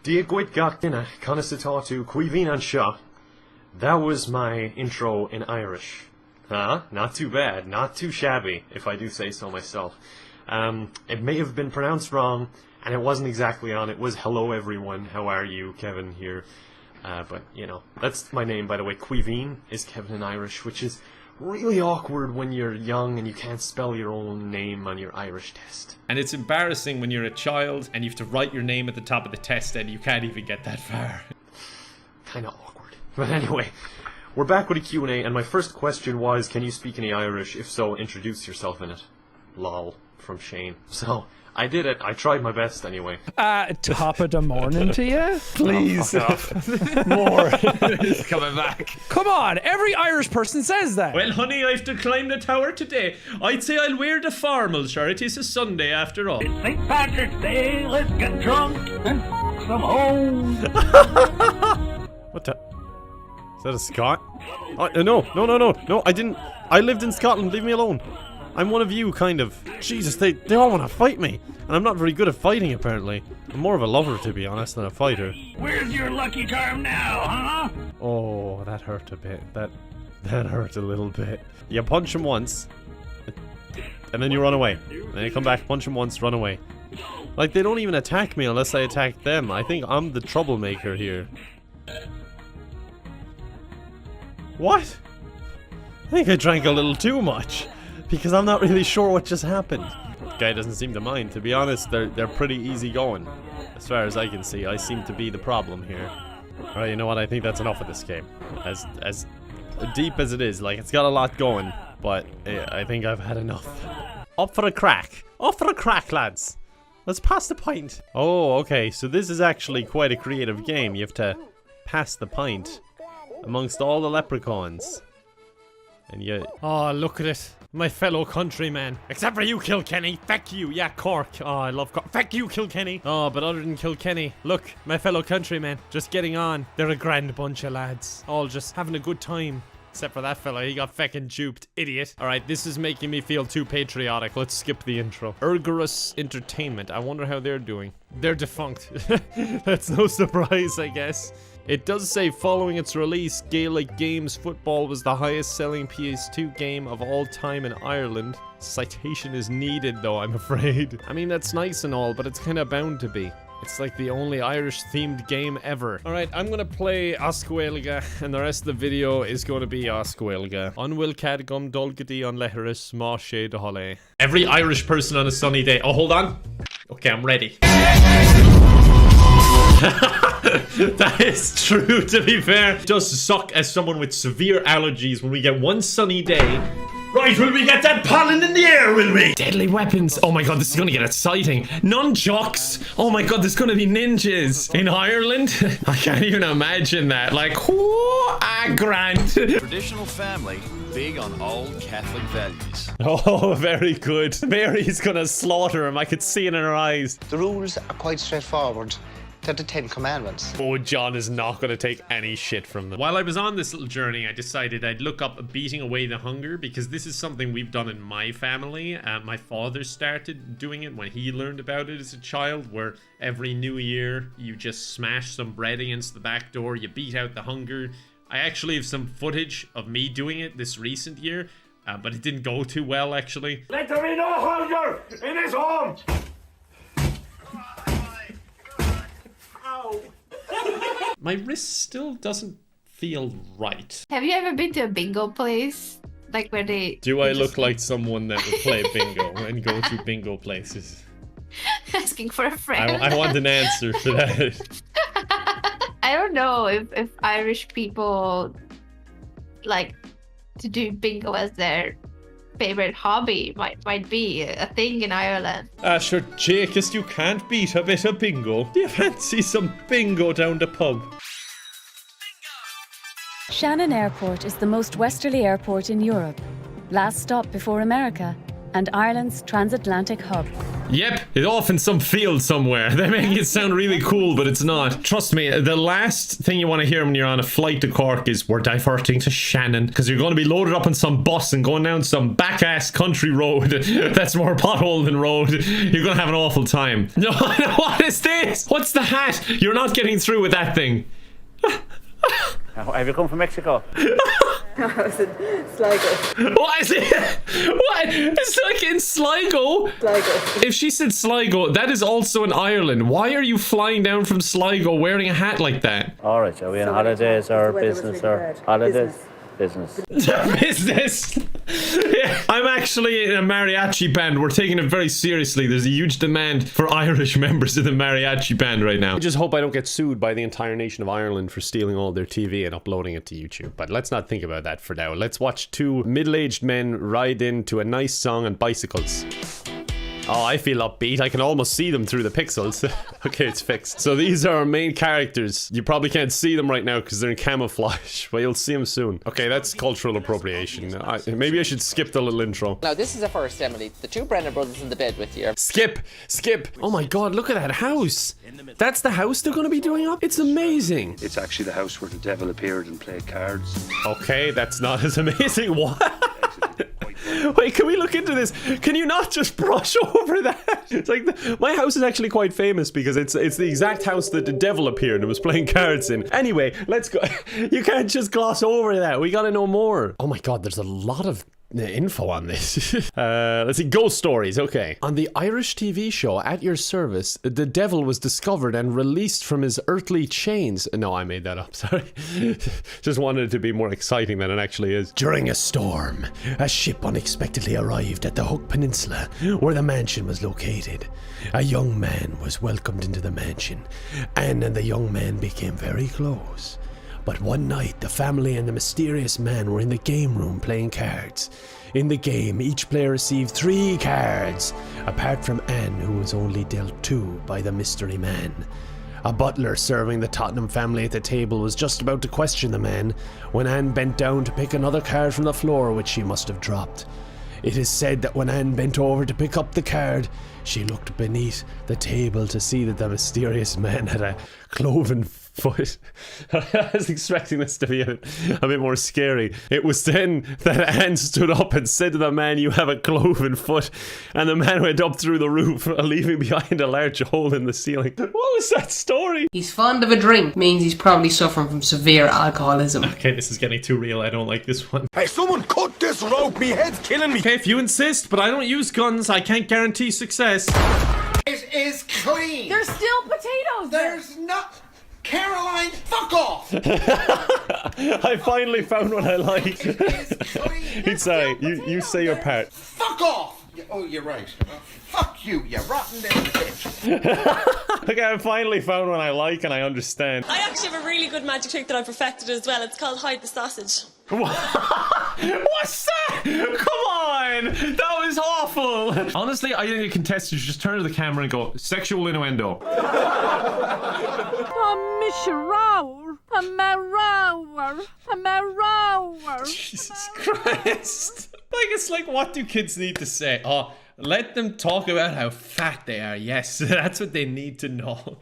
Diagwit Gachtina, Conasitatu, Quivin and Shah. That was my intro in Irish. Not too bad, not too shabby, if I do say so myself. It may have been pronounced wrong, and it wasn't exactly on. It was hello everyone, how are you, Kevin here. But, you know, that's my name, by the way. Quivin is Kevin in Irish, which is really awkward when you're young and you can't spell your own name on your Irish test. And it's embarrassing when you're a child and you have to write your name at the top of the test and you can't even get that far. Kinda awkward. But anyway, we're back with a Q&A, and my first question was, can you speak any Irish? If so, introduce yourself in it. Lol, from Shane. So, I did it. I tried my best anyway. Top of the morning to you? Please. More. He's coming back. Come on, every Irish person says that. Well, honey, I have to climb the tower today. I'd say I'll wear the formal shirt. It is a Sunday after all. It's St. Patrick's Day. Let's get drunk and f some hoes. What the? Is that a Scot? Oh, no, I didn't. I lived in Scotland, leave me alone. I'm one of you, kind of. Jesus, they all want to fight me. And I'm not very good at fighting, apparently. I'm more of a lover, to be honest, than a fighter. Where's your lucky charm now, huh? Oh, that hurt a bit. That hurt a little bit. You punch him once, and then you run away. And then you come back, punch him once, run away. Like, they don't even attack me unless I attack them. I think I'm the troublemaker here. What? I think I drank a little too much. Because I'm not really sure what just happened. Guy doesn't seem to mind. To be honest, they're pretty easy going. As far as I can see, I seem to be the problem here. Alright, you know what? I think that's enough of this game. As deep as it is, like, it's got a lot going, but I think I've had enough. Up for a crack. Up for a crack, lads. Let's pass the pint. Oh, okay, so this is actually quite a creative game. You have to pass the pint amongst all the leprechauns. And you... Oh, look at it. My fellow countrymen. Except for you, Kilkenny. Feck you. Yeah, Cork. Oh, I love Cork. Feck you, Kilkenny. Oh, but other than Kilkenny, look, my fellow countrymen, just getting on. They're a grand bunch of lads. All just having a good time. Except for that fella, he got feckin' duped. Idiot. Alright, this is making me feel too patriotic. Let's skip the intro. Urgerus Entertainment. I wonder how they're doing. They're defunct. That's no surprise, I guess. It does say, following its release, Gaelic Games Football was the highest selling PS2 game of all time in Ireland. Citation is needed though, I'm afraid. I mean, that's nice and all, but it's kinda bound to be. It's like the only Irish themed game ever. Alright, I'm gonna play Oscuelga, and the rest of the video is gonna be Oscuelga. Unwill Cadgum Dolgadi on Leheris Moshe de Holle. Every Irish person on a sunny day. Oh, hold on. Okay, I'm ready. That is true, to be fair. It does suck as someone with severe allergies when we get one sunny day. Right, will we get that pollen in the air, will we? Deadly weapons. Oh my god, this is gonna get exciting. Nunchucks. Oh my god, there's gonna be ninjas in Ireland. I can't even imagine that. Like, whoa, grand. Traditional family, big on old Catholic values. Oh, very good. Mary's gonna slaughter him. I could see it in her eyes. The rules are quite straightforward. They're the 10 Commandments. Oh, John is not going to take any shit from them. While I was on this little journey, I decided I'd look up beating away the hunger, because this is something we've done in my family. My father started doing it when he learned about it as a child, where every new year you just smash some bread against the back door, you beat out the hunger. I actually have some footage of me doing it this recent year, but it didn't go too well, actually. Let there be no hunger in his home. My wrist still doesn't feel right. Have you ever been to a bingo place? Like where they... Do I look like someone that would play bingo and go to bingo places? Asking for a friend. I want an answer for that. I don't know if Irish people like to do bingo as their favorite hobby. Might be a thing in Ireland. Sure, Jacus, you can't beat a bit of bingo. Do you fancy some bingo down the pub? Shannon Airport is the most westerly airport in Europe. Last stop before America, and Ireland's transatlantic hub. Yep, it's off in some field somewhere. They make it sound really cool, but it's not. Trust me, the last thing you want to hear when you're on a flight to Cork is we're diverting to Shannon, because you're going to be loaded up on some bus and going down some back-ass country road that's more pothole than road. You're going to have an awful time. No, what is this? What's the hat? You're not getting through with that thing. Have you come from Mexico? I was in Sligo. What is it? What? It's like in Sligo? Sligo. If she said Sligo, that is also in Ireland. Why are you flying down from Sligo wearing a hat like that? Alright, are we on holidays or business or holidays? Business. Business! Yeah, I'm actually in a mariachi band. We're taking it very seriously. There's a huge demand for Irish members of the mariachi band right now. I just hope I don't get sued by the entire nation of Ireland for stealing all their TV and uploading it to YouTube. But let's not think about that for now. Let's watch two middle-aged men ride into a nice song on bicycles. Oh, I feel upbeat. I can almost see them through the pixels. Okay, it's fixed. So these are our main characters. You probably can't see them right now because they're in camouflage, but you'll see them soon. Okay, that's cultural appropriation. Maybe I should skip the little intro. Now, this is a first, Emily. The two Brennan brothers in the bed with you. Skip! Skip! Oh my god, look at that house! That's the house they're gonna be doing up? It's amazing! It's actually the house where the devil appeared and played cards. Okay, that's not as amazing. What? Wait, can we look into this? Can you not just brush over that? It's like my house is actually quite famous because it's the exact house that the devil appeared and was playing cards in. Anyway, let's go. You can't just gloss over that. We gotta know more. Oh my god, there's a lot of info on this. Let's see, ghost stories. Okay. On the Irish TV show At Your Service, the devil was discovered and released from his earthly chains. No, I made that up. Sorry. Just wanted it to be more exciting than it actually is. During a storm, a ship unexpectedly arrived at the Hook Peninsula, where the mansion was located. A young man was welcomed into the mansion. Anne and the young man became very close. But one night, the family and the mysterious man were in the game room playing cards. In the game, each player received 3 cards, apart from Anne, who was only dealt 2 by the mystery man. A butler serving the Tottenham family at the table was just about to question the man when Anne bent down to pick another card from the floor, which she must have dropped. It is said that when Anne bent over to pick up the card, she looked beneath the table to see that the mysterious man had a cloven foot. I was expecting this to be a bit more scary. It was then that Anne stood up and said to the man, "You have a cloven foot," and the man went up through the roof, leaving behind a large hole in the ceiling. What was that story? He's fond of a drink, means he's probably suffering from severe alcoholism. Okay, this is getting too real. I don't like this one. Hey, someone cut this rope. Me head's killing me. Okay, if you insist, but I don't use guns. I can't guarantee success. It is clean. There's still potatoes there. There's not. Caroline, fuck off! I finally found what I like. It's you say your part. Fuck off! Oh, you're right. Fuck you, you rotten little bitch. Okay, I finally found what I like and I understand. I actually have a really good magic trick that I perfected as well. It's called hide the sausage. What's that? Come on! That was awful! Honestly, I think the contestants should just turn to the camera and go, sexual innuendo. Jesus Christ. Like, it's like, what do kids need to say? Oh, let them talk about how fat they are. Yes, that's what they need to know.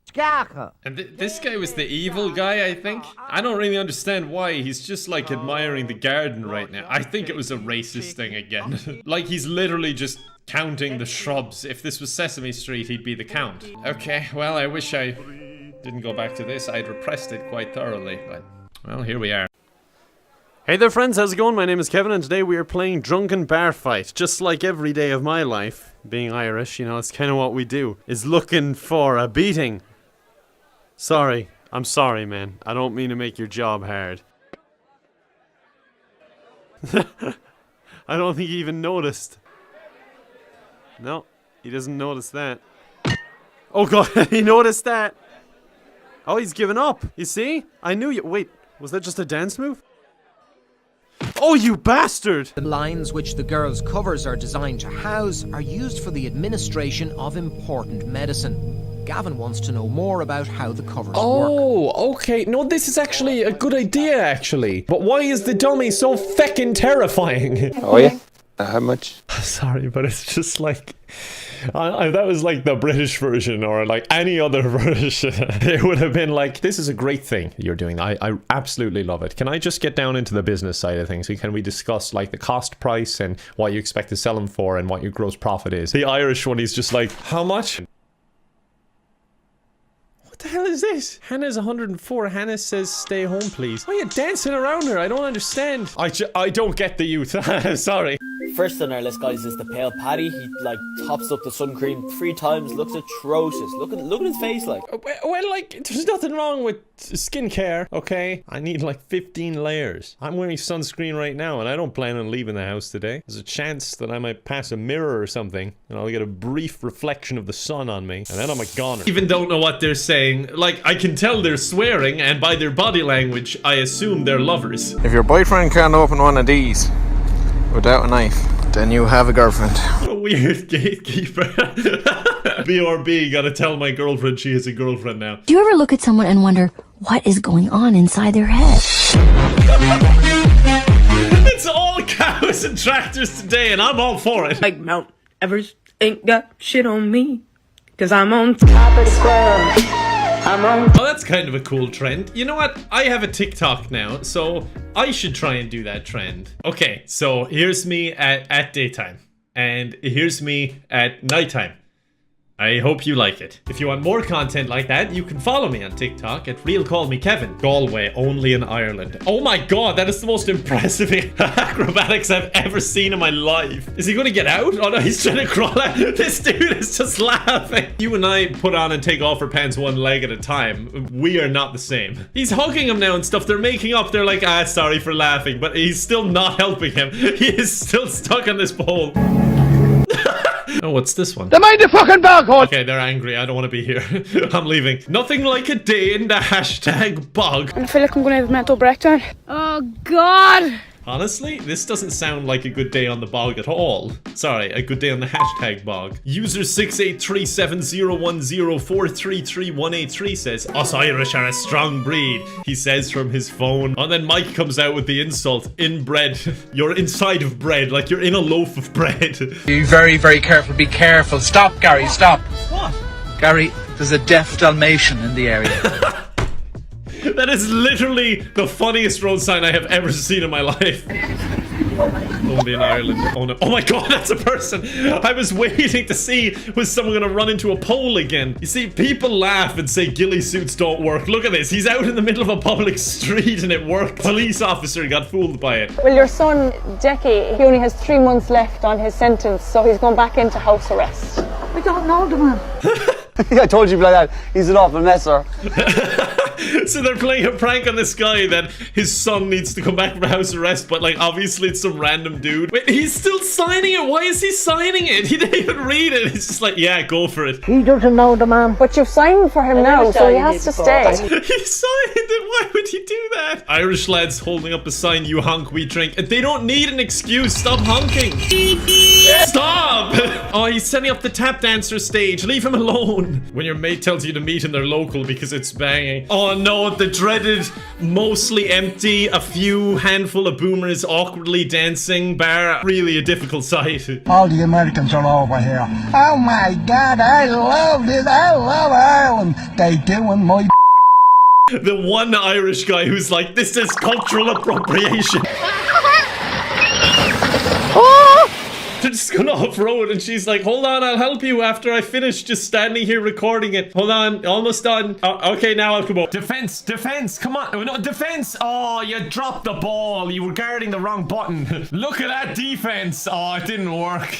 And this guy was the evil guy, I think. I don't really understand why. He's just like admiring the garden right now. I think it was a racist thing again. Like, he's literally just counting the shrubs. If this was Sesame Street, he'd be the count. Okay, well, I wish I didn't go back to this. I'd repressed it quite thoroughly, but, well, here we are. Hey there friends, how's it going? My name is Kevin and today we are playing Drunken Bar Fight. Just like every day of my life, being Irish, you know, it's kind of what we do, is looking for a beating. Sorry, I'm sorry man, I don't mean to make your job hard. I don't think he even noticed. No, he doesn't notice that. Oh god, he noticed that! Oh, he's given up, you see? I knew you- wait, was that just a dance move? Oh, you bastard! The lines which the girls' covers are designed to house are used for the administration of important medicine. Gavin wants to know more about how the covers work. Oh, okay. No, this is actually a good idea, actually. But why is the dummy so feckin' terrifying? Oh, yeah? How much? Sorry, but it's just like... that was like the British version or like any other version. It would have been like, this is a great thing you're doing. I absolutely love it. Can I just get down into the business side of things? Can we discuss like the cost price and what you expect to sell them for and what your gross profit is? The Irish one, he's just like, how much? What the hell is this? Hannah's 104. Hannah says stay home please. Why are you dancing around her? I don't understand. I don't get the youth. Sorry. First on our list, guys, is the pale Paddy. He like tops up the sun cream 3 times. Looks atrocious. Look at his face, like. Well, like there's nothing wrong with skincare, okay? I need like 15 layers. I'm wearing sunscreen right now, and I don't plan on leaving the house today. There's a chance that I might pass a mirror or something, and I'll get a brief reflection of the sun on me, and then I'm a goner. Even don't know what they're saying. Like, I can tell they're swearing, and by their body language, I assume they're lovers. If your boyfriend can't open one of these without a knife, then you have a girlfriend. What a weird gatekeeper. BRB, gotta tell my girlfriend she has a girlfriend now. Do you ever look at someone and wonder what is going on inside their head? It's all cows and tractors today, and I'm all for it. Like Mount Everest ain't got shit on me, 'cause I'm on top of the world. Oh, that's kind of a cool trend. You know what? I have a TikTok now, so I should try and do that trend. Okay, so here's me at daytime, and here's me at nighttime. I hope you like it. If you want more content like that, you can follow me on TikTok at RealCallMeKevin. Galway, only in Ireland. Oh my god, that is the most impressive acrobatics I've ever seen in my life. Is he gonna get out? Oh no, he's trying to crawl out. This dude is just laughing. You and I put on and take off our pants one leg at a time. We are not the same. He's hugging him now and stuff. They're making up. They're like, ah, sorry for laughing. But he's still not helping him. He is still stuck on this pole. Oh, what's this one? Mind the fucking barcode! Okay, they're angry. I don't want to be here. I'm leaving. Nothing like a day in the hashtag bog. I feel like I'm gonna have a mental breakdown. Oh god! Honestly, this doesn't sound like a good day on the bog at all. Sorry, a good day on the hashtag bog. User 6837010433183 says, us Irish are a strong breed, he says from his phone. And then Mike comes out with the insult, inbred. You're inside of bread, like you're in a loaf of bread. Be very, very careful. Be careful. Stop, Gary, stop. What? Gary, there's a deaf Dalmatian in the area. That is literally the funniest road sign I have ever seen in my life. Only in Ireland. Oh no. Oh my god, that's a person. I was waiting to see, was someone gonna run into a pole again? You see, people laugh and say ghillie suits don't work. Look at this. He's out in the middle of a public street and it worked. Police officer got fooled by it. Well, your son, Jackie, he only has 3 months left on his sentence, so he's going back into house arrest. We don't know the man. I told you like that. He's an awful messer. So they're playing a prank on this guy that his son needs to come back from house arrest, but like obviously it's some random dude. Wait, he's still signing it. Why is he signing it? He didn't even read it. He's just like, yeah, go for it. He doesn't know the man. But you've signed for him now, so he has to stay. He signed it. Why would he do that? Irish lads holding up a sign, you honk, we drink. They don't need an excuse. Stop honking. Stop. Oh, he's setting up the tap dancer stage. Leave him alone. When your mate tells you to meet in their local because it's banging. Oh no, the dreaded, mostly empty, a few handful of boomers awkwardly dancing bar. Really a difficult sight. All the Americans are over here. Oh my god, I love this. I love Ireland. They doing my The one Irish guy who's like, this is cultural appropriation. They're just going off-road and she's like, hold on, I'll help you after I finish just standing here recording it. Hold on, almost done. Okay, now I'll come up. Defense, come on. No, defense. Oh, you dropped the ball. You were guarding the wrong button. Look at that defense. Oh, it didn't work.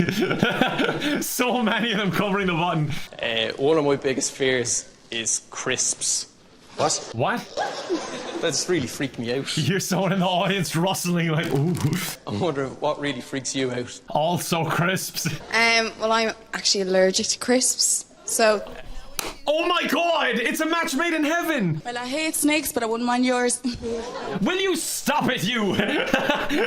So many of them covering the button. One of my biggest fears is crisps. What? That's really freaked me out. You're someone in the audience rustling like, ooh. I'm wondering what really freaks you out. Also crisps. Well, I'm actually allergic to crisps, so... Oh, Oh my god, it's a match made in heaven. Well, I hate snakes, but I wouldn't mind yours. Will you stop it, you?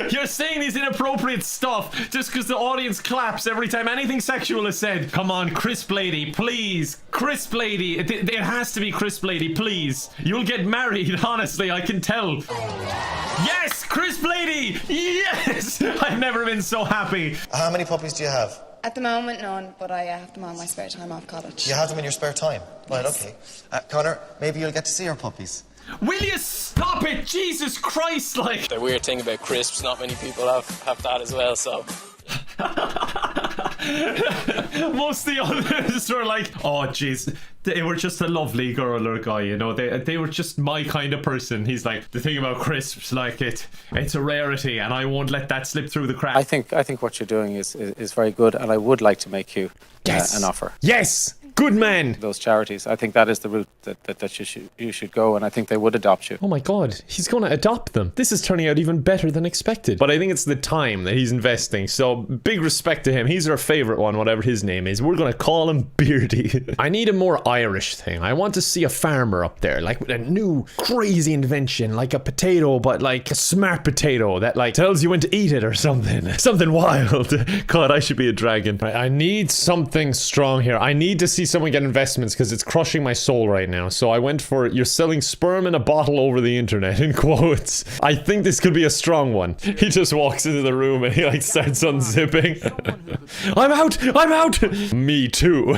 You're saying these inappropriate stuff just because the audience claps every time anything sexual is said. Come on, crisp lady, please. Crisp lady. It has to be crisp lady, please. You'll get married, honestly, I can tell. Yes, crisp lady. Yes. I've never been so happy. How many puppies do you have? At the moment, none, but I have them on my spare time off college. You have them in your spare time? Right, Yes. okay. Connor, maybe you'll get to see your puppies. Will you stop it? Jesus Christ, like. The weird thing about crisps, not many people have that as well, so. Most of the others were like, oh jeez, they were just a lovely girl or guy, you know, they were just my kind of person. He's like, the thing about crisps, like it's a rarity and I won't let that slip through the cracks. I think what you're doing is very good, and I would like to make you an offer. Yes, good man. Those charities, I think that is the route that you should go, and I think they would adopt you. Oh my god, he's gonna adopt them. This is turning out even better than expected. But I think it's the time that he's investing, so big respect to him. He's our favorite one, whatever his name is. We're gonna call him Beardy. I need a more Irish thing. I want to see a farmer up there, like with a new crazy invention, like a potato, but like a smart potato that like tells you when to eat it or something. Something wild. God, I should be a dragon. I need something strong here. I need to see someone get investments because it's crushing my soul right now. So I went for, you're selling sperm in a bottle over the internet, in quotes. I think this could be a strong one. He just walks into the room and he like starts unzipping. I'm out. Me too.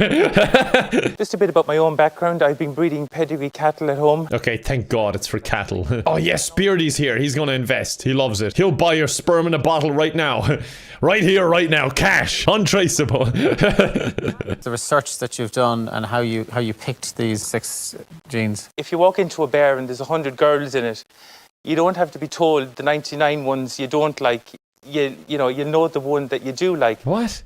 Just a bit about my own background. I've been breeding pedigree cattle at home. Okay, thank God it's for cattle. Oh yes, Beardy's here. He's gonna invest. He loves it. He'll buy your sperm in a bottle right now. Right here, right now. Cash. Untraceable. The research that you've done and how you picked these 6 genes. If you walk into a bar and there's 100 girls in it, you don't have to be told the 99 ones you don't like. You know the one that you do like. What?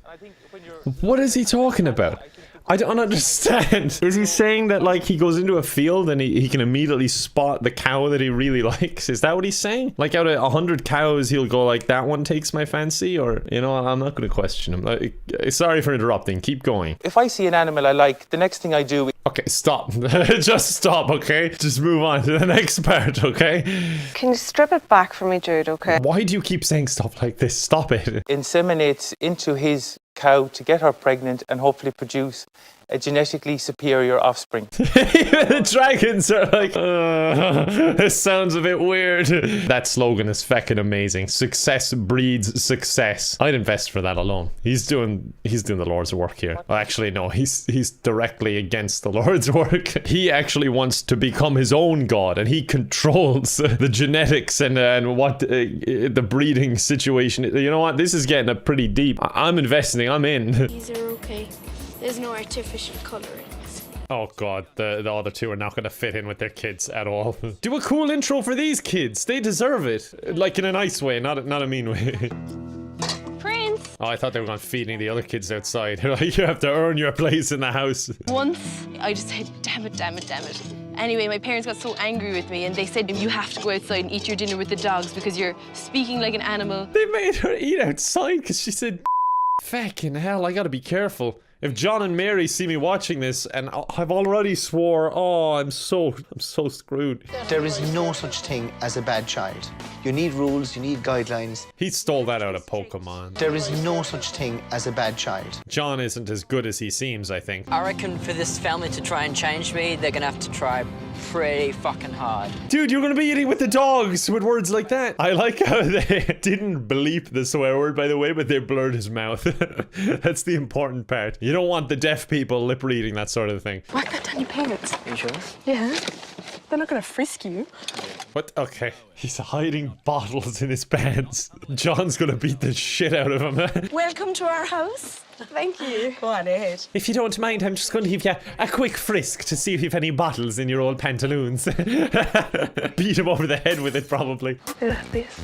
What is he talking about? I don't understand. Is he saying that like he goes into a field and he can immediately spot the cow that he really likes? Is that what he's saying? Like out of 100 cows he'll go like, that one takes my fancy? Or, you know, I'm not going to question him. Like, sorry for interrupting. Keep going. If I see an animal I like, the next thing I do... Okay, stop. Just stop, okay? Just move on to the next part, okay? Can you strip it back for me, Jude, okay? Why do you keep saying stuff like this? Stop it. Inseminates into his cow to get her pregnant and hopefully produce a genetically superior offspring. The dragons are like, this sounds a bit weird. That slogan is feckin' amazing. Success breeds success. I'd invest for that alone. He's doing the Lord's work here. Well, actually, no, he's directly against the Lord's work. He actually wants to become his own god, and he controls the genetics and what the breeding situation. You know what? This is getting pretty deep. I'm investing. I'm in. These are okay. There's no artificial colorings. Oh god, the other two are not going to fit in with their kids at all. Do a cool intro for these kids. They deserve it. Like in a nice way, not a mean way. Prince! Oh, I thought they were going feeding the other kids outside. Like, you have to earn your place in the house. Once, I just said, damn it. Anyway, my parents got so angry with me and they said, you have to go outside and eat your dinner with the dogs because you're speaking like an animal. They made her eat outside because she said, fucking hell, I gotta be careful. If John and Mary see me watching this, and I've already swore, oh, I'm so screwed. There is no such thing as a bad child. You need rules, you need guidelines. He stole that out of Pokemon. There is no such thing as a bad child. John isn't as good as he seems, I think. I reckon for this family to try and change me, they're gonna have to try pretty fucking hard. Dude, you're gonna be eating with the dogs with words like that. I like how they didn't bleep the swear word, by the way, but they blurred his mouth. That's the important part. You don't want the deaf people lip reading that sort of thing. Whack that down your pants. Are you sure? Yeah. They're not gonna frisk you. What? Okay. He's hiding bottles in his pants. John's gonna beat the shit out of him. Welcome to our house. Thank you. Go on ahead. If you don't mind, I'm just going to give you a quick frisk to see if you've any bottles in your old pantaloons. Beat him over the head with it, probably. Like this.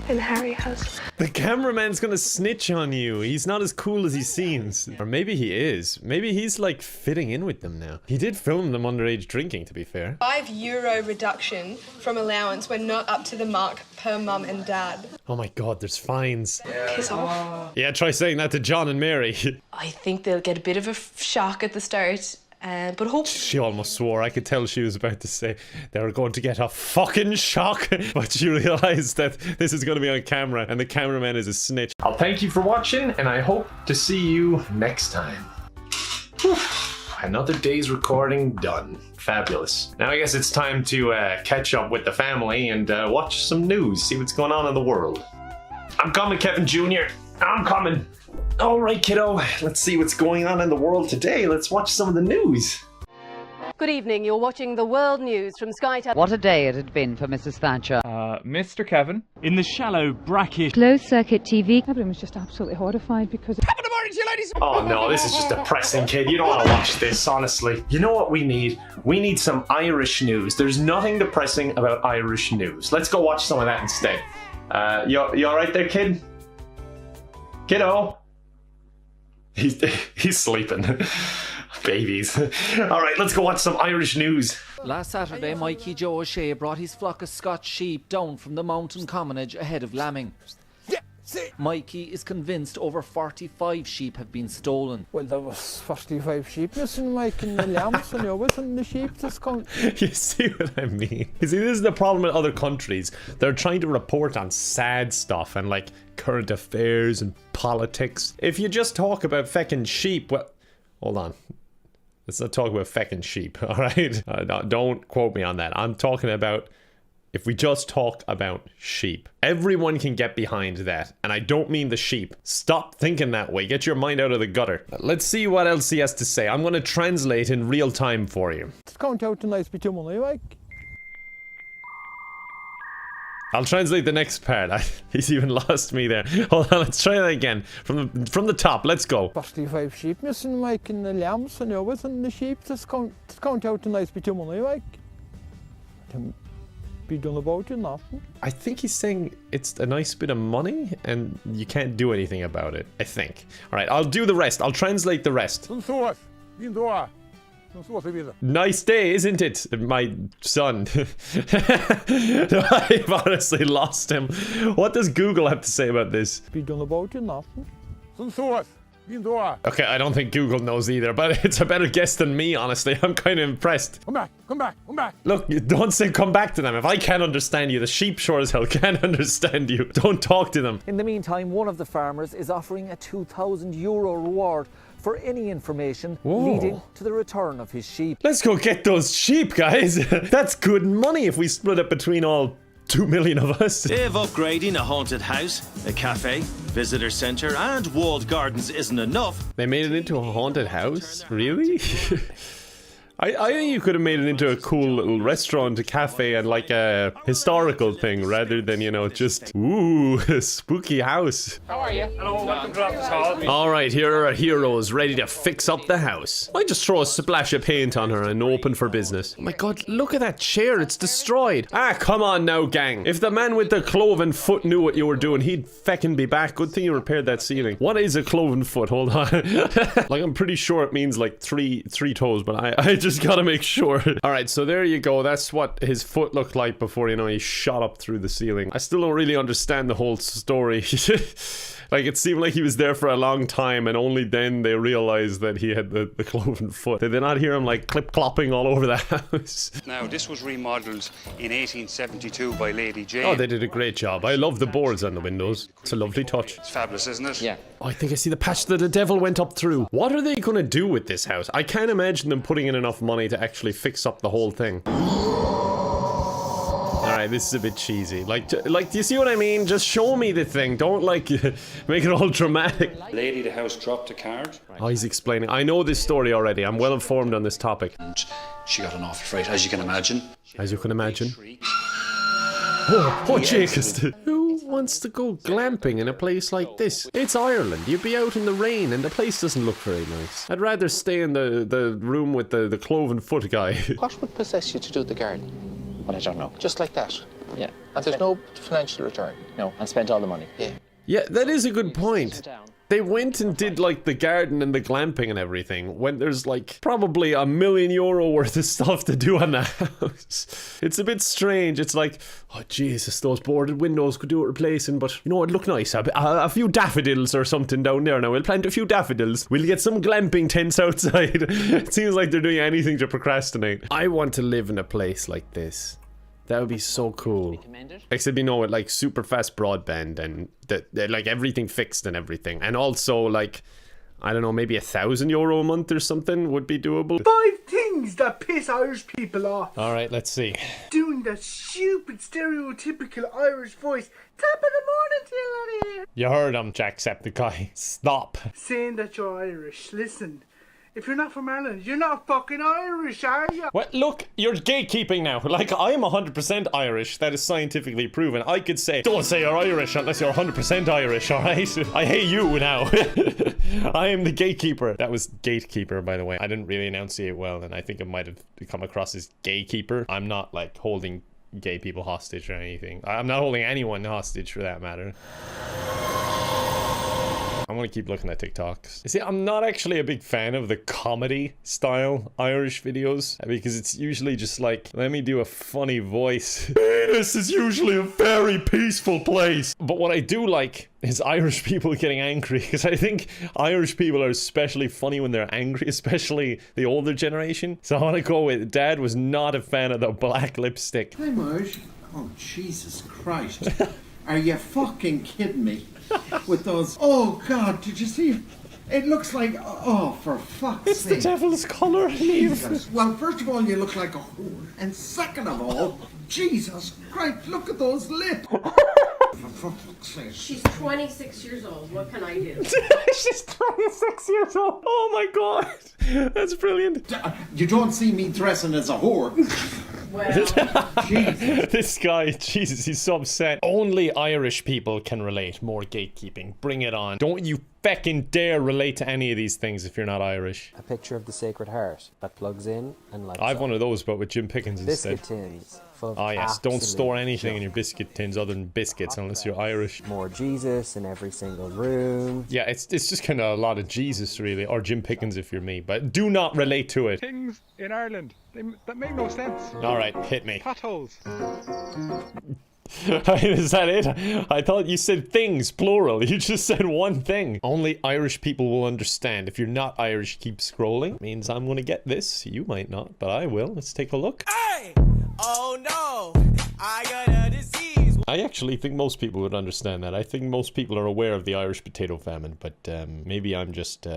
In Harry house. The cameraman's gonna snitch on you. He's not as cool as he seems. Or maybe he is. Maybe he's like fitting in with them now. He did film them underage drinking, to be fair. €5 reduction from allowance when not up to the mark per mum and dad. Oh my god, there's fines. Piss off. Yeah, try saying that to John and Mary. I think they'll get a bit of a shock at the start But hope She almost swore. I could tell she was about to say they were going to get a fucking shock, but she realised that this is going to be on camera and the cameraman is a snitch. I'll thank you for watching and I hope to see you next time. Whew. Another day's recording done. Fabulous. Now I guess it's time to catch up with the family and watch some news, see what's going on in the world. I'm coming, Kevin Jr. I'm coming. All right, kiddo. Let's see what's going on in the world today. Let's watch some of the news. Good evening. You're watching the world news from Sky. What a day it had been for Mrs. Thatcher. Mr. Kevin. In the shallow, brackish... Closed circuit TV. Everyone was just absolutely horrified because... Top of the morning to you, ladies! Oh no, this is just depressing, kid. You don't want to watch this, honestly. You know what we need? We need some Irish news. There's nothing depressing about Irish news. Let's go watch some of that instead. You alright there, kid? Kiddo? He's sleeping. Babies. Alright, let's go watch some Irish news. Last Saturday, Mikey Joe O'Shea brought his flock of Scotch sheep down from the mountain commonage ahead of lambing. Mikey is convinced over 45 sheep have been stolen. Well, there was 45 sheep missing, Mike, and the lambs, and the sheep just come. You see what I mean? You see, this is the problem with other countries. They're trying to report on sad stuff and like current affairs and politics. If you just talk about feckin' sheep, well, hold on. Let's not talk about feckin' sheep, alright? Don't quote me on that. I'm talking about if we just talk about sheep. Everyone can get behind that. And I don't mean the sheep. Stop thinking that way. Get your mind out of the gutter. Let's see what else he has to say. I'm going to translate in real time for you. It's count out a nice bit of money, like. I'll translate the next part. He's even lost me there. Hold on, let's try that again. From the top, let's go. 45 sheep missing, Mike, and the lambs, and the sheep just count out a nice bit of money, like. Be done about it, nothing. I think he's saying it's a nice bit of money and you can't do anything about it, I think. Alright, I'll do the rest. I'll translate the rest. Nice day, isn't it, my son? I've honestly lost him. What does Google have to say about this? Be done about it, nothing. Okay, I don't think Google knows either, but it's a better guess than me, honestly. I'm kind of impressed. Come back, come back, come back. Look, don't say come back to them. If I can't understand you, the sheep sure as hell can't understand you. Don't talk to them. In the meantime, one of the farmers is offering a €2,000 reward for any information leading to the return of his sheep. Let's go get those sheep, guys. That's good money if we split it between all 2 million of us. If upgrading a haunted house, a cafe, visitor centre and walled gardens isn't enough... They made it into a haunted house? Really? I think you could have made it into a cool little restaurant, a cafe, and like a historical thing rather than, you know, just, ooh, a spooky house. How are you? Hello, welcome to Loftus Hall. Alright, here are our heroes ready to fix up the house. I just throw a splash of paint on her and open for business. Oh my god, look at that chair, it's destroyed. Ah, come on now, gang. If the man with the cloven foot knew what you were doing, he'd feckin' be back. Good thing you repaired that ceiling. What is a cloven foot? Hold on. Like, I'm pretty sure it means like three toes, but I just gotta make sure. Alright, so there you go. That's what his foot looked like before, you know, he shot up through the ceiling. I still don't really understand the whole story. Like, it seemed like he was there for a long time and only then they realized that he had the cloven foot. Did they not hear him, like, clip-clopping all over the house? Now, this was remodeled in 1872 by Lady Jane. Oh, they did a great job. I love the boards on the windows. It's a lovely touch. It's fabulous, isn't it? Yeah. Oh, I think I see the patch that the devil went up through. What are they gonna do with this house? I can't imagine them putting in enough money to actually fix up the whole thing. Alright, this is a bit cheesy. Like, do you see what I mean? Just show me the thing. Don't, like, make it all dramatic. Lady, the house dropped a card. Oh, he's explaining. I know this story already. I'm well informed on this topic. And she got an awful fright, as you can imagine. As you can imagine. Oh, Jesus. Who wants to go glamping in a place like this? It's Ireland. You'd be out in the rain and the place doesn't look very nice. I'd rather stay in the room with the cloven foot guy. What would possess you to do the garden? Well, I don't know. Just like that? Yeah. And there's no financial return? No, and spent all the money. Yeah. Yeah, that is a good point. They went and did like the garden and the glamping and everything when there's like probably €1 million worth of stuff to do on the house. It's a bit strange. It's like, oh Jesus, those boarded windows could do it replacing, but you know, it'd look nice. A few daffodils or something down there. Now we'll plant a few daffodils. We'll get some glamping tents outside. It seems like they're doing anything to procrastinate. I want to live in a place like this. That would be so cool. Except, you know, with like super fast broadband and like everything fixed and everything. And also like, I don't know, maybe €1,000 a month or something would be doable. 5 things that piss Irish people off. All right, let's see. Doing that stupid stereotypical Irish voice. Top of the morning to you, laddie. You heard him, Jacksepticeye. Stop. Saying that you're Irish. Listen. If you're not from Ireland, you're not fucking Irish, are you? Well, look, you're gatekeeping now. Like, I'm 100% Irish. That is scientifically proven. I could say, don't say you're Irish unless you're 100% Irish, alright? I hate you now. I am the gatekeeper. That was gatekeeper, by the way. I didn't really enunciate well, and I think it might have come across as gaykeeper. I'm not, like, holding gay people hostage or anything. I'm not holding anyone hostage, for that matter. I want to keep looking at TikToks. You see, I'm not actually a big fan of the comedy style Irish videos because it's usually just like, let me do a funny voice. This is usually a very peaceful place. But what I do like is Irish people getting angry, because I think Irish people are especially funny when they're angry, especially the older generation. So I want to go with, Dad was not a fan of the black lipstick. Hi, Marge. Oh, Jesus Christ. Are you fucking kidding me? With those, oh God, did you see? It looks like, oh, for fuck's sake. It's the devil's colour, Eve. Well, first of all, you look like a whore. And second of all, Jesus Christ, look at those lips. For fuck's sake. She's 26 years old. What can I do? She's 26 years old. Oh my God. That's brilliant. You don't see me dressing as a whore. Well, this guy, Jesus, he's so upset. Only Irish people can relate. More gatekeeping. Bring it on. Don't you feckin' dare relate to any of these things if you're not Irish. A picture of the Sacred Heart that plugs in and lights up. I've one of those, but with Jim Pickens instead. Biscuit tins. Oh yes, don't store anything in your biscuit tins other than biscuits unless you're Irish. More Jesus in every single room. Yeah, it's just kind of a lot of Jesus really, or Jim Pickens if you're me, but do not relate to it. Things in Ireland that make no sense. Alright, hit me. Potholes. Is that it? I thought you said things, plural. You just said one thing. Only Irish people will understand. If you're not Irish, keep scrolling. Means I'm gonna get this. You might not, but I will. Let's take a look. Hey! Oh no! I got a disease! I actually think most people would understand that. I think most people are aware of the Irish potato famine, but maybe I'm just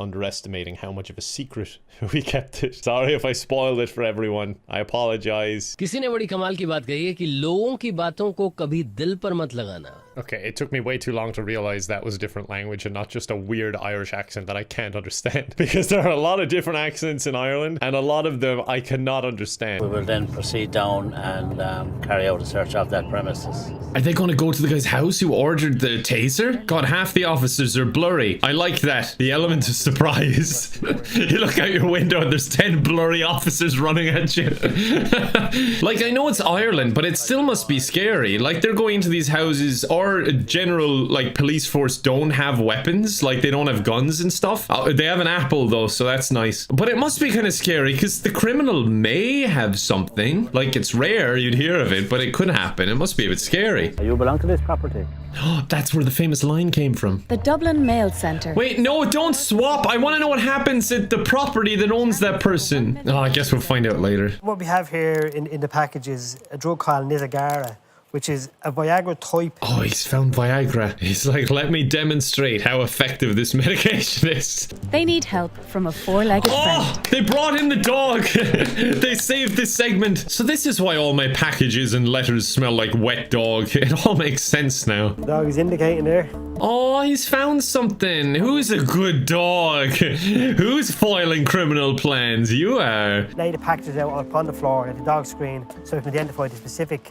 underestimating how much of a secret we kept it. Sorry if I spoiled it for everyone. I apologize. किसी ने बड़ी कमाल की बात कही है कि लोगों की बातों को कभी दिल पर मत लगाना. Okay, it took me way too long to realize that was a different language and not just a weird Irish accent that I can't understand. Because there are a lot of different accents in Ireland, and a lot of them I cannot understand. We will then proceed down and carry out a search of that premises. Are they going to go to the guy's house who ordered the taser? God, half the officers are blurry. I like that. The element of surprise. You look out your window and there's 10 blurry officers running at you. Like, I know it's Ireland, but it still must be scary. Like, they're going into these houses, or general, like, police force don't have weapons. Like, they don't have guns and stuff. They have an apple, though, so that's nice. But it must be kind of scary, because the criminal may have something. Like, it's rare you'd hear of it, but it could happen. It must be a bit scary. You belong to this property. Oh, that's where the famous line came from. The Dublin Mail Centre. Wait, no, don't swap. I want to know what happens at the property that owns that person. Oh, I guess we'll find out later. What we have here in the package is a drug called Nizagara, which is a Viagra type. Oh, he's found Viagra. He's like, let me demonstrate how effective this medication is. They need help from a four-legged friend. They brought in the dog. They saved this segment. So this is why all my packages and letters smell like wet dog. It all makes sense now. The dog is indicating there. Oh, he's found something. Who's a good dog? Who's foiling criminal plans? You are. Lay the packages out upon the floor at the dog screen so we can identify the specific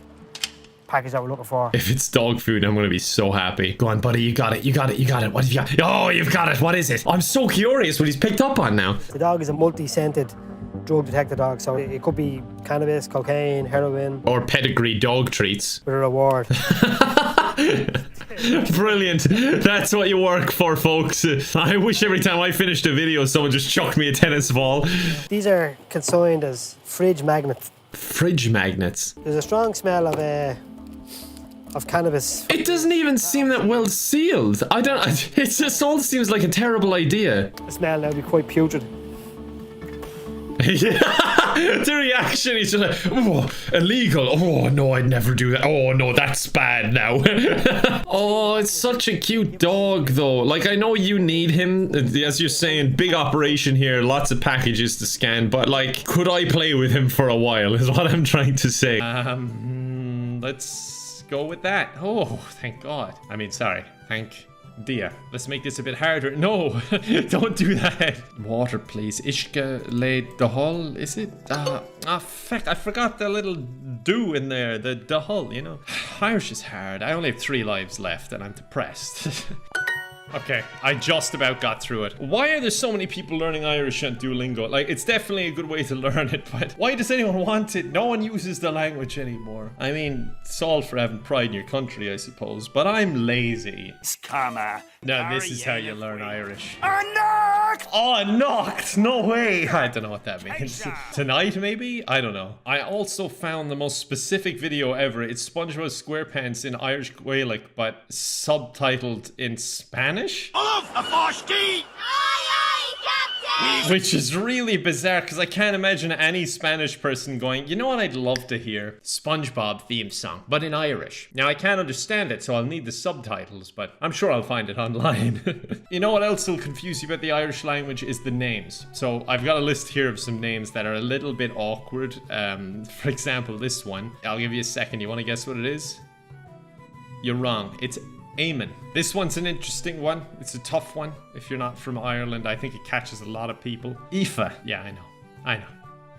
package that we're looking for. If it's dog food, I'm gonna be so happy. Go on, buddy, you got it, you got it, you got it. What have you got? Oh, you've got it. What is it? I'm so curious what he's picked up on now. The dog is a multi-scented drug detector dog, so it could be cannabis, cocaine, heroin. Or pedigree dog treats. With a reward. Brilliant. That's what you work for, folks. I wish every time I finished a video, someone just chucked me a tennis ball. These are consigned as fridge magnets. Fridge magnets? There's a strong smell of cannabis. It doesn't even seem that well sealed. I don't... It just all seems like a terrible idea. The smell now would be quite putrid. Yeah. The reaction is just like, oh, illegal. Oh, no, I'd never do that. Oh, no, that's bad now. Oh, it's such a cute dog, though. Like, I know you need him. As you're saying, big operation here. Lots of packages to scan. But, like, could I play with him for a while is what I'm trying to say. Let's go with that. Oh, thank God. I mean, sorry. Thank Dia. Let's make this a bit harder. No, don't do that. Water, please. Ishka laid the hull, is it? Fuck, I forgot the little do in there. The hull, you know. Irish is hard. I only have 3 lives left and I'm depressed. Okay, I just about got through it. Why are there so many people learning Irish on Duolingo? Like, it's definitely a good way to learn it, but why does anyone want it? No one uses the language anymore. I mean, it's all for having pride in your country, I suppose, but I'm lazy. Scammer. No, this is how you learn Irish. Knocked! Oh, knocked! No way! I don't know what that means. Tonight, maybe? I don't know. I also found the most specific video ever. It's SpongeBob SquarePants in Irish Gaelic, but subtitled in Spanish. Off a foshki! Which is really bizarre because I can't imagine any Spanish person going, you know what I'd love to hear? SpongeBob theme song, but in Irish. Now I can't understand it, so I'll need the subtitles, but I'm sure I'll find it online. You know what else will confuse you about the Irish language is the names. So I've got a list here of some names that are a little bit awkward. For example, this one. I'll give you a second. You want to guess what it is? You're wrong. It's Eamon. This one's an interesting one. It's a tough one. If you're not from Ireland, I think it catches a lot of people. Aoife. Yeah, I know.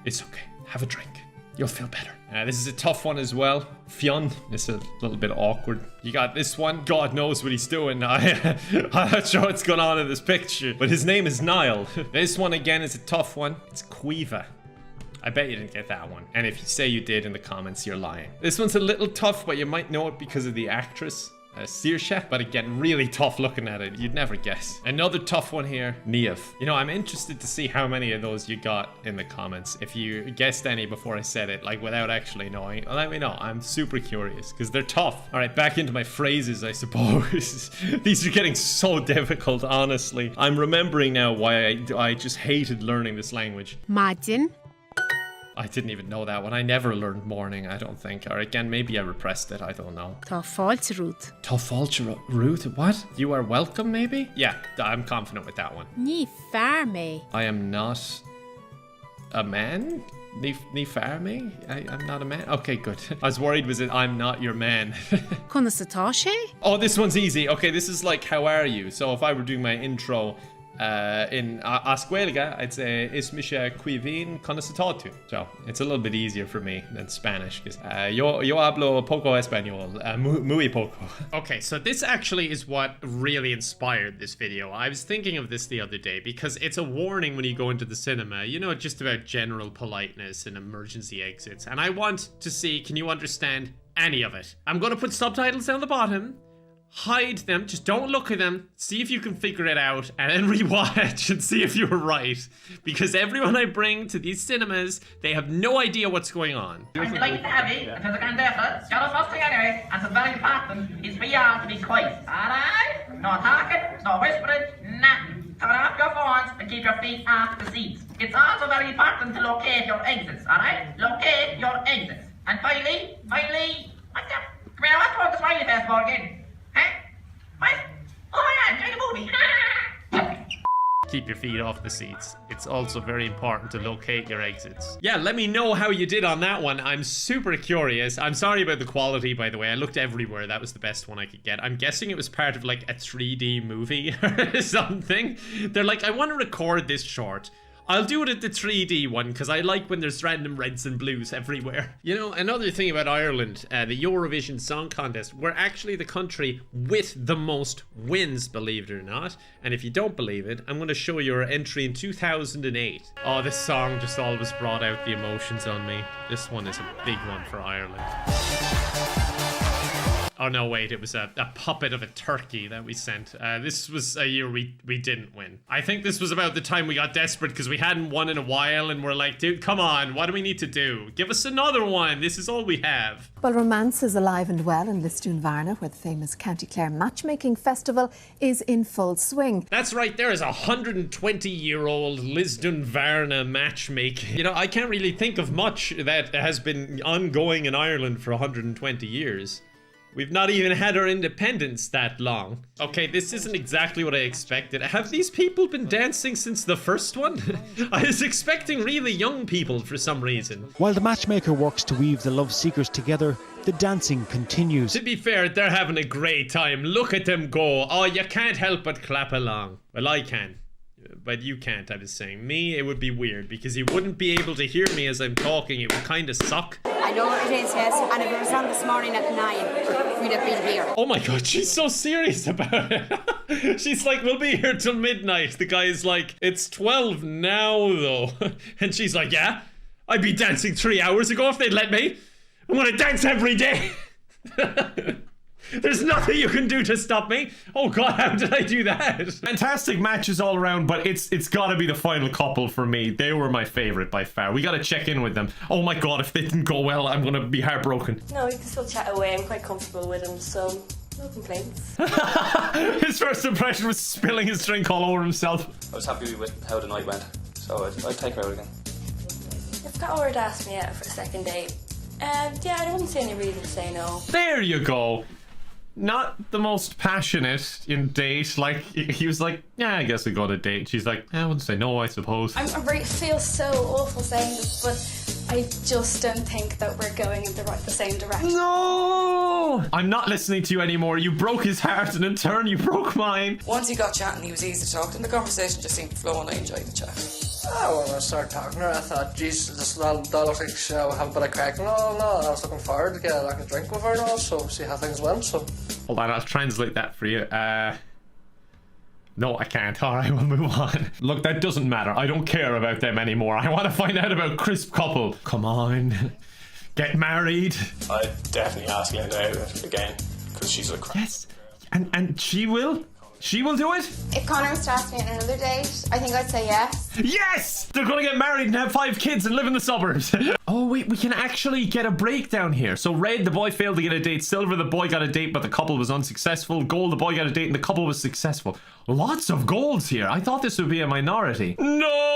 It's okay. Have a drink. You'll feel better. This is a tough one as well. Fionn. It's a little bit awkward. You got this one. God knows what he's doing. I'm not sure what's going on in this picture, but his name is Niall. This one again is a tough one. It's Quiva. I bet you didn't get that one. And if you say you did in the comments, you're lying. This one's a little tough, but you might know it because of the actress. Syrph, but again, really tough looking at it. You'd never guess. Another tough one here, Niamh. You know, I'm interested to see how many of those you got in the comments. If you guessed any before I said it, like without actually knowing, let me know. I'm super curious because they're tough. All right, back into my phrases, I suppose. These are getting so difficult, honestly. I'm remembering now why I just hated learning this language. Martin. I didn't even know that one. I never learned morning, I don't think. Or again, maybe I repressed it. I don't know. Tá fáilte rút. Tá fáilte rút? What? You are welcome, maybe? Yeah, I'm confident with that one. Ní fear me. I am not a man? Ní fear me? I'm not a man? Okay, good. I was worried, was it I'm not your man? Conna sa tá sé? Oh, this one's easy. Okay, this is like, how are you? So if I were doing my intro, in Ascuelga, I'd say is Misha Cuivin Conasatatu. So it's a little bit easier for me than Spanish because yo hablo poco español, muy poco. Okay, so this actually is what really inspired this video. I was thinking of this the other day because it's a warning when you go into the cinema, you know, just about general politeness and emergency exits. And I want to see, can you understand any of it? I'm going to put subtitles down the bottom. Hide them, just don't look at them, see if you can figure it out, and then rewatch and see if you were right. Because everyone I bring to these cinemas, they have no idea what's going on. I'd like to have it, if there's a kind of effort, got a first thing anyway, and it's very important, is for you all to be quiet, alright? No talking, no whispering, nothing. Turn off your phones and keep your feet off the seats. It's also very important to locate your exits, alright? Locate your exits. And finally, come here, let's talk the smiley face ball again. Keep your feet off the seats. It's also very important to locate your exits. Yeah, let me know how you did on that one. I'm super curious. I'm sorry about the quality, by the way. I looked everywhere. That was the best one I could get. I'm guessing it was part of like a 3D movie or something. They're like, I want to record this short. I'll do it at the 3D one because I like when there's random reds and blues everywhere. You know, another thing about Ireland, the Eurovision Song Contest, we're actually the country with the most wins, believe it or not. And if you don't believe it, I'm going to show you our entry in 2008. Oh, this song just always brought out the emotions on me. This one is a big one for Ireland. Oh no, wait, it was a puppet of a turkey that we sent. This was a year we didn't win. I think this was about the time we got desperate because we hadn't won in a while and we're like, dude, come on, what do we need to do? Give us another one. This is all we have. Well, romance is alive and well in Lisdoonvarna, where the famous County Clare Matchmaking Festival is in full swing. That's right, there is a 120-year-old Lisdoonvarna matchmaking. You know, I can't really think of much that has been ongoing in Ireland for 120 years. We've not even had our independence that long. Okay, this isn't exactly what I expected. Have these people been dancing since the first one? I was expecting really young people for some reason. While the matchmaker works to weave the love seekers together, the dancing continues. To be fair, they're having a great time. Look at them go. Oh, you can't help but clap along. Well, I can. But you can't, I was saying. Me, it would be weird because you wouldn't be able to hear me as I'm talking. It would kind of suck. I know what it is, yes. And if it was on this morning at 9, we'd have been here. Oh my god, she's so serious about it. She's like, we'll be here till midnight. The guy's like, it's 12 now though. And she's like, yeah, I'd be dancing 3 hours ago if they'd let me. I'm gonna dance every day. There's nothing you can do to stop me. Oh god, how did I do that? Fantastic matches all around, but it's gotta be the final couple for me. They were my favorite by far. We gotta check in with them. Oh my god, if they didn't go well, I'm gonna be heartbroken. No, we can still chat away. I'm quite comfortable with him, so no complaints. His first impression was spilling his drink all over himself. I was happy with how the night went, so I'd take her out again. If Cat were to ask me out for a second date, yeah, I wouldn't see any reason to say no. There you go. Not the most passionate in date. Like, he was like, yeah, I guess we go on a date. She's like, I wouldn't say no, I suppose. I feel so awful saying this, but I just don't think that we're going in the same direction. No! I'm not listening to you anymore. You broke his heart, and in turn, you broke mine. Once he got chatting, he was easy to talk to, and the conversation just seemed to flow, and I enjoyed the chat. Oh, when I started talking to her, I thought, Jesus, that looks like she'll have a bit of crack and all, and I was looking forward to get like a drink with her and all, so see how things went, so. Hold on, I'll translate that for you. No, I can't. Alright, we'll move on. Look, that doesn't matter. I don't care about them anymore. I want to find out about Crisp Couple. Come on. Get married. I'd definitely ask Linda out again, because she's a crack. Yes, and she will? She will do it? If Connor was to ask me on another date, I think I'd say yes. Yes! They're gonna get married and have 5 kids and live in the suburbs. Oh wait, we can actually get a breakdown here. So red, the boy failed to get a date. Silver, the boy got a date but the couple was unsuccessful. Gold, the boy got a date and the couple was successful. Lots of golds here. I thought this would be a minority. No!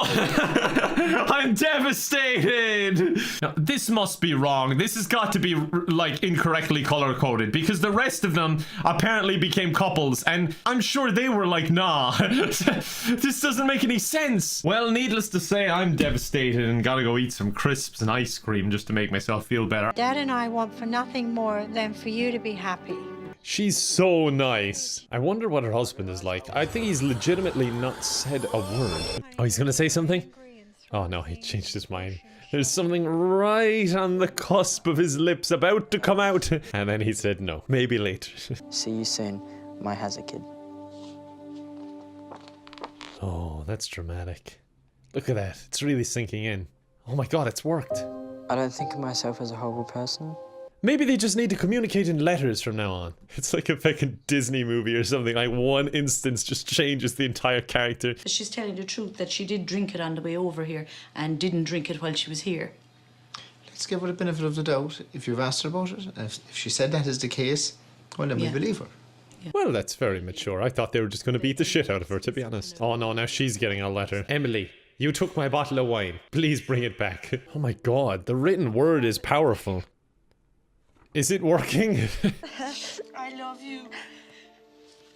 I'm devastated. Now, this must be wrong. This has got to be like incorrectly color coded because the rest of them apparently became couples and I'm sure they were like, nah. This doesn't make any sense. Well, needless to say, I'm devastated and gotta go eat some crisps and ice cream just to make myself feel better. Dad and I want for nothing more than for you to be happy. She's so nice. I wonder what her husband is like. I think he's legitimately not said a word. Oh, he's gonna say something? Oh no, he changed his mind. There's something right on the cusp of his lips about to come out. And then he said no. Maybe later. See you soon. My has a kid. Oh, that's dramatic. Look at that. It's really sinking in. Oh my god, it's worked. I don't think of myself as a horrible person. Maybe they just need to communicate in letters from now on. It's like a fucking Disney movie or something. Like one instance just changes the entire character. She's telling the truth that she did drink it on the way over here and didn't drink it while she was here. Let's give her the benefit of the doubt. If you've asked her about it, if she said that is the case, well then we believe her. Yeah. Well, that's very mature. I thought they were just going to beat the shit out of her, to be honest. Oh no, now she's getting a letter. Emily, you took my bottle of wine. Please bring it back. Oh my god, the written word is powerful. Is it working? I love you.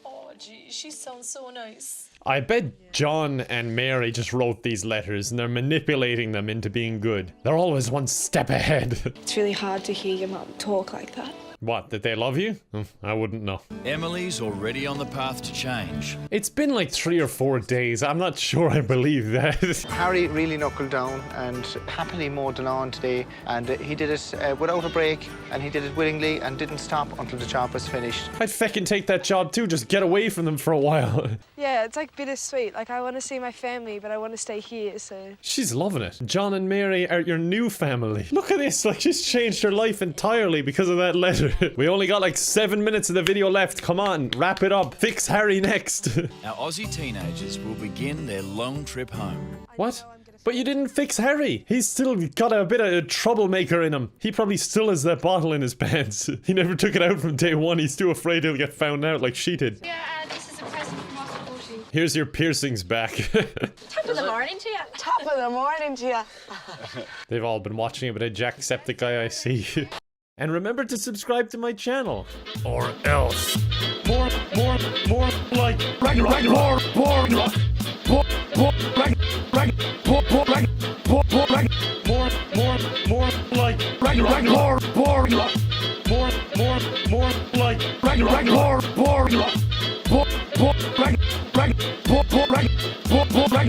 Oh, gee, she sounds so nice. I bet John and Mary just wrote these letters and they're manipulating them into being good. They're always one step ahead. It's really hard to hear your mum talk like that. What, that they love you? I wouldn't know. Emily's already on the path to change. It's been like 3 or 4 days. I'm not sure I believe that. Harry really knuckled down and happily mowed the lawn today, and he did it without a break, and he did it willingly and didn't stop until the job was finished. I'd feckin' take that job too, just get away from them for a while. Yeah, it's like bittersweet. Like, I want to see my family, but I want to stay here, so... She's loving it. John and Mary are your new family. Look at this, like she's changed her life entirely because of that letter. We only got like 7 minutes of the video left. Come on, wrap it up. Fix Harry next. Our Aussie teenagers will begin their long trip home. What? But you didn't fix Harry. He's still got a bit of a troublemaker in him. He probably still has that bottle in his pants. He never took it out from day one. He's too afraid he'll get found out like she did. Yeah, this is a present from us, Courtney. Here's your piercings back. Top of the morning to you. Top of the morning to you. They've all been watching a bit of Jacksepticeye, I see. And remember to subscribe to my channel. Or else. More like Ragnarok. More like Ragnarok. More like Ragnarok.